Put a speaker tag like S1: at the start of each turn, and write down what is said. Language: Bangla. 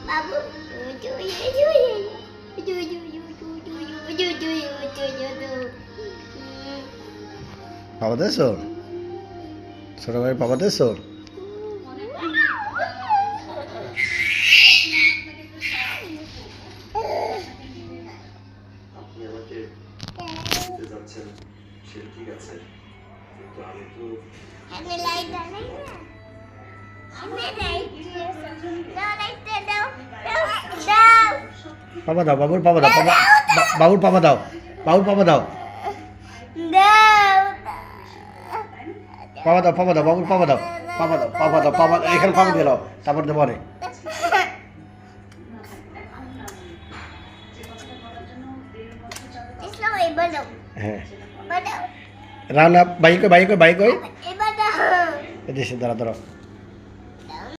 S1: বাবু
S2: পাপা দেছো ছোট ভাই পাপা দেছো
S3: আপনি আমাকে দিতে যাচ্ছেন সেটা ঠিক আছে, কিন্তু আমি তো
S1: আমি লাইট দাও না আমি লাইট দাও লাইট দাও দাও
S2: পাপা দাও বাবুর পাপা দাও পাপা বাবুর পাপা দাও বাবুর পাপা দাও
S1: দাও
S2: পাপা দাও পাপা দাও বাবুর পাপা দাও পাপা দাও পাপা দাও পাপা এখানে পাপা দিয়ে দাও তারপর দেবো অনেক
S1: Islam ibadah.
S2: হ্যাঁ
S1: Ibadah.
S2: রানা বাইক কই
S1: Ibadah.
S2: এদেশে দাঁড়া দাঁড়াও